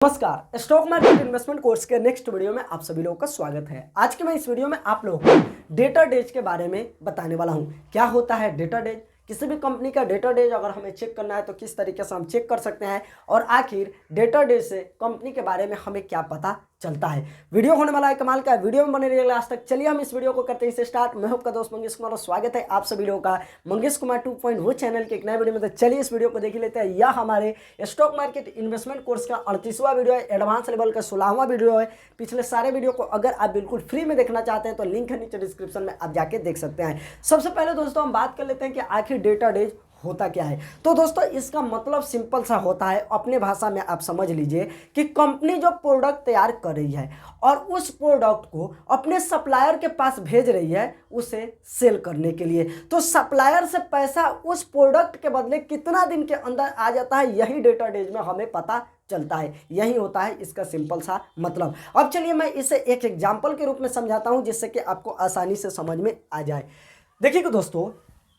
नमस्कार, stock market investment course के next video में आप सभी लोगों का स्वागत है। आज के मैं इस वीडियो में आप लोगों को डेटा डेज के बारे में बताने वाला हूं। क्या होता है डेटा डेज, किसी भी कंपनी का डेटा डेज अगर हमें चेक करना है तो किस तरीके से हम चेक कर सकते हैं, और आखिर डेटा डेज से कंपनी के बारे में हमें क्या पता चलता है। वीडियो होने वाला है कमाल का, वीडियो में बने रहिए लास्ट तक। चलिए हम इस वीडियो को करते हैं इसे स्टार्ट। मैं आपका दोस्त मंगेश कुमार और स्वागत है आप सभी लोगों का मंगेश कुमार 2.0 चैनल के एक नए वीडियो में। तो चलिए इस वीडियो को देख लेते हैं। यह हमारे स्टॉक मार्केट इन्वेस्टमेंट कोर्स का 38वां वीडियो है, एडवांस लेवल का 16वां वीडियो है। पिछले सारे वीडियो को अगर आप बिल्कुल फ्री में देखना चाहते हैं तो लिंक है नीचे डिस्क्रिप्शन में, आप जाके देख सकते हैं। सबसे पहले दोस्तों हम बात कर लेते हैं कि आखिर डेटा डेज होता क्या है। तो दोस्तों इसका मतलब सिंपल सा होता है, अपने भाषा में आप समझ लीजिए कि कंपनी जो प्रोडक्ट तैयार कर रही है और उस प्रोडक्ट को अपने सप्लायर के पास भेज रही है उसे सेल करने के लिए। तो सप्लायर से पैसा उस प्रोडक्ट के बदले कितना दिन के अंदर आ जाता है, यही डेटा डेज में हमें पता चलता है। यही होता है इसका सिंपल सा मतलब। अब चलिए मैं इसे एक एग्जाम्पल के रूप में समझाता हूं जिससे कि आपको आसानी से समझ में आ जाए। देखिए दोस्तों,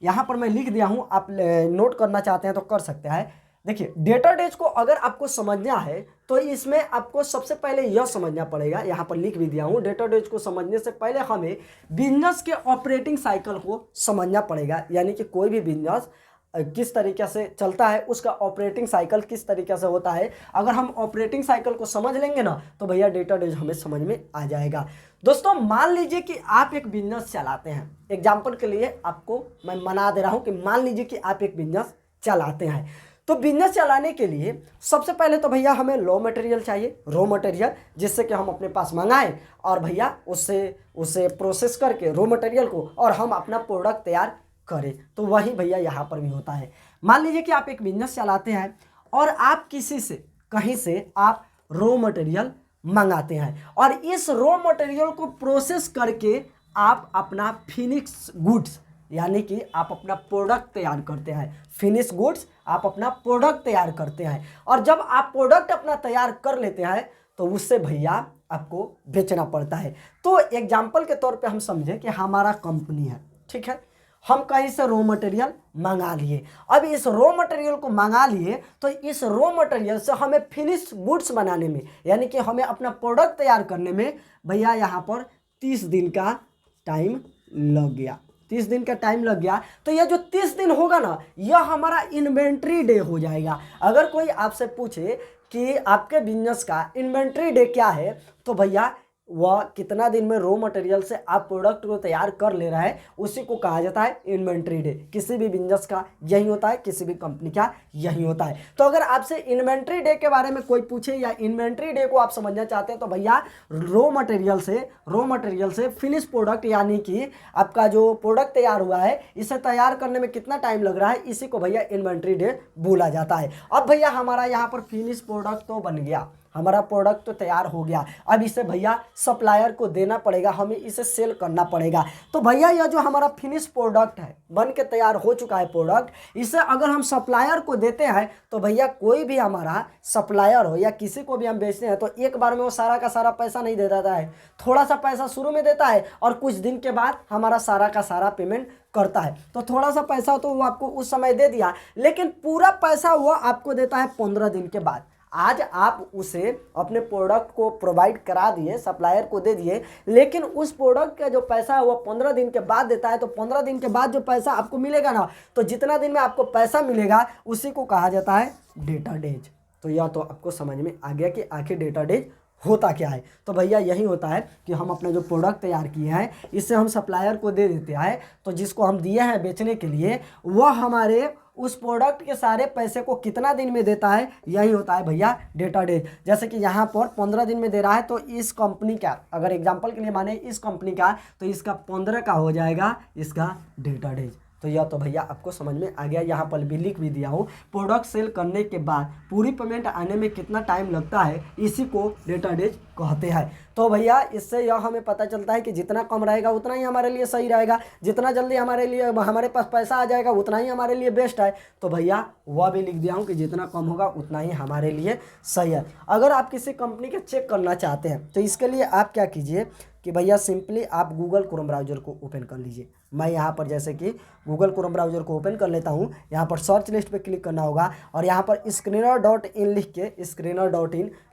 यहाँ पर मैं लिख दिया हूँ, आप नोट करना चाहते हैं तो कर सकते हैं। देखिए डेटा डेज को अगर आपको समझना है तो इसमें आपको सबसे पहले यह समझना पड़ेगा, यहाँ पर लिख भी दिया हूँ। डेटा डेज को समझने से पहले हमें बिजनेस के ऑपरेटिंग साइकिल को समझना पड़ेगा, यानी कि कोई भी बिजनेस किस तरीके से चलता है, उसका ऑपरेटिंग साइकिल किस तरीके से होता है। अगर हम ऑपरेटिंग साइकिल को समझ लेंगे ना तो भैया डेटा डेज हमें समझ में आ जाएगा। दोस्तों मान लीजिए कि आप एक बिजनेस चलाते हैं, एग्जाम्पल के लिए आपको मैं मना दे रहा हूं कि मान लीजिए कि आप एक बिजनेस चलाते हैं। तो बिजनेस चलाने के लिए सबसे पहले तो भैया हमें रॉ मटेरियल चाहिए, रॉ मटेरियल जिससे कि हम अपने पास मंगाएं और भैया उससे प्रोसेस करके रॉ मटेरियल को और हम अपना प्रोडक्ट तैयार करें। तो वही भैया यहाँ पर भी होता है। मान लीजिए कि आप एक बिजनेस चलाते हैं और आप किसी से कहीं से आप रॉ मटेरियल मंगाते हैं और इस रॉ मटेरियल को प्रोसेस करके आप अपना फिनिश गुड्स यानी कि आप अपना प्रोडक्ट तैयार करते हैं। फिनिश गुड्स आप अपना प्रोडक्ट तैयार करते हैं, और जब आप प्रोडक्ट अपना तैयार कर लेते हैं तो उससे भैया आपको बेचना पड़ता है। तो एग्जाम्पल के तौर पे हम समझें कि हमारा कंपनी है, ठीक है, हम कहीं से रॉ मटेरियल मंगा लिए। अब इस रॉ मटेरियल को मंगा लिए तो इस रॉ मटेरियल से हमें फिनिश गुड्स बनाने में, यानी कि हमें अपना प्रोडक्ट तैयार करने में भैया यहाँ पर 30 दिन का टाइम लग गया। 30 दिन का टाइम लग गया तो यह जो 30 दिन होगा ना, यह हमारा इन्वेंट्री डे हो जाएगा। अगर कोई आपसे पूछे कि आपके बिजनेस का इन्वेंट्री डे क्या है तो भैया वह कितना दिन में रॉ मटेरियल से आप प्रोडक्ट को तैयार कर ले रहा है उसी को कहा जाता है इन्वेंट्री डे। किसी भी बिजनेस का यही होता है, किसी भी कंपनी का यही होता है। तो अगर आपसे इन्वेंट्री डे के बारे में कोई पूछे या इन्वेंट्री डे को आप समझना चाहते हैं तो भैया रॉ मटेरियल से फिनिश प्रोडक्ट यानी कि आपका जो प्रोडक्ट तैयार हुआ है इसे तैयार करने में कितना टाइम लग रहा है, इसी को भैया इन्वेंट्री डे बोला जाता है। अब भैया हमारा यहाँ पर फिनिश प्रोडक्ट तो बन गया, हमारा प्रोडक्ट तो तैयार हो गया। अब इसे भैया सप्लायर को देना पड़ेगा, हमें इसे सेल करना पड़ेगा। तो भैया यह जो हमारा फिनिश प्रोडक्ट है, बन के तैयार हो चुका है प्रोडक्ट, इसे अगर हम सप्लायर को देते हैं तो भैया कोई भी हमारा सप्लायर हो या किसी को भी हम बेचते हैं तो एक बार में वो सारा का सारा पैसा नहीं दे देता है। थोड़ा सा पैसा शुरू में देता है और कुछ दिन के बाद हमारा सारा का सारा पेमेंट करता है। तो थोड़ा सा पैसा तो वो आपको उस समय दे दिया, लेकिन पूरा पैसा वो आपको देता है 15 दिन के बाद। आज आप उसे अपने प्रोडक्ट को प्रोवाइड करा दिए, सप्लायर को दे दिए, लेकिन उस प्रोडक्ट का जो पैसा है वो 15 दिन के बाद देता है। तो 15 दिन के बाद जो पैसा आपको मिलेगा ना, तो जितना दिन में आपको पैसा मिलेगा उसी को कहा जाता है डेटा डेज। तो यह तो आपको समझ में आ गया कि आखिर डेटा डेज होता क्या है। तो भैया यही होता है कि हम अपने जो प्रोडक्ट तैयार किए हैं इससे हम सप्लायर को दे देते हैं, तो जिसको हम दिए हैं बेचने के लिए वह हमारे उस प्रोडक्ट के सारे पैसे को कितना दिन में देता है, यही होता है भैया डेटा डेज। जैसे कि यहाँ पर 15 दिन में दे रहा है तो इस कंपनी का, अगर एग्जांपल के लिए माने इस कंपनी का, तो इसका 15 का हो जाएगा इसका डेटा डेज। तो यह तो भैया आपको समझ में आ गया। यहाँ पर भी लिख भी दिया हूँ, प्रोडक्ट सेल करने के बाद पूरी पेमेंट आने में कितना टाइम लगता है, इसी को डेटा डेज कहते हैं। तो भैया इससे यह हमें पता चलता है कि जितना कम रहेगा उतना ही हमारे लिए सही रहेगा, जितना जल्दी हमारे पास पैसा आ जाएगा उतना ही हमारे लिए बेस्ट है। तो भैया वह भी लिख दिया हूँ कि जितना कम होगा उतना ही हमारे लिए सही है। अगर आप किसी कंपनी के चेक करना चाहते हैं तो इसके लिए आप क्या कीजिए, कि भैया सिंपली आप गूगल क्रोम ब्राउज़र को ओपन कर लीजिए। मैं यहाँ पर जैसे कि गूगल क्रोम ब्राउज़र को ओपन कर लेता हूँ। यहाँ पर सर्च लिस्ट पे क्लिक करना होगा और यहाँ पर screener.in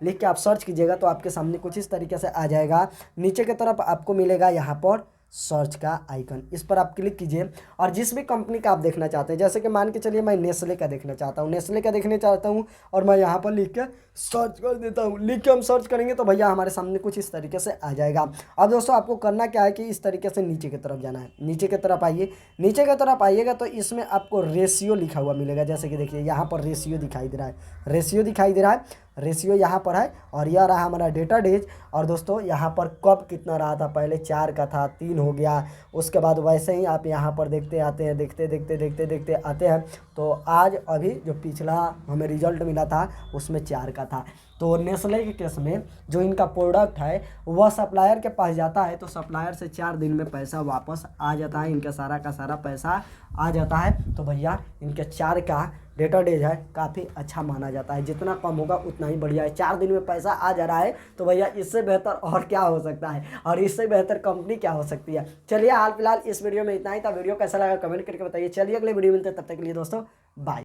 लिख के आप सर्च कीजिएगा तो आपके सामने कुछ इस तरीके से आ जाएगा। नीचे की तरफ आपको मिलेगा यहाँ पर सर्च का आइकन, इस पर आप क्लिक कीजिए और जिस भी कंपनी का आप देखना चाहते हैं, जैसे कि मान के चलिए मैं नेस्ले का देखना चाहता हूँ, नेस्ले का देखना चाहता हूँ और मैं यहाँ पर लिख के सर्च कर देता हूँ। लिख के हम सर्च करेंगे तो भैया हमारे सामने कुछ इस तरीके से आ जाएगा। अब दोस्तों आपको करना क्या है कि इस तरीके से नीचे की तरफ जाना है। नीचे की तरफ आइए, नीचे की तरफ आइएगा तो इसमें आपको रेशियो लिखा हुआ मिलेगा। जैसे कि देखिए यहाँ पर रेशियो दिखाई दे रहा है, रेशियो दिखाई दे रहा है, रेशियो यहाँ पर है और यह रहा हमारा डेटा डेज। और दोस्तों यहाँ पर कब कितना रहा था, पहले 4 का था, 3 हो गया। उसके बाद वैसे ही आप यहाँ पर देखते आते हैं, देखते आते हैं तो आज अभी जो पिछला हमें रिजल्ट मिला था उसमें 4 का था। तो नेस्ले के केस में जो इनका प्रोडक्ट है वह सप्लायर के पास जाता है तो सप्लायर से 4 दिन में पैसा वापस आ जाता है, इनका सारा का सारा पैसा आ जाता है। तो भैया इनके 4 का डेटा डेज है काफ़ी अच्छा माना जाता है, जितना कम होगा उतना ही बढ़िया है। 4 दिन में पैसा आ जा रहा है तो भैया इससे बेहतर और क्या हो सकता है, और इससे बेहतर कंपनी क्या हो सकती है। चलिए हाल फिलहाल इस वीडियो में इतना ही था। वीडियो कैसा लगा कमेंट करके बताइए। चलिए अगले वीडियो मिलते हैं, तब तक के लिए दोस्तों बाय।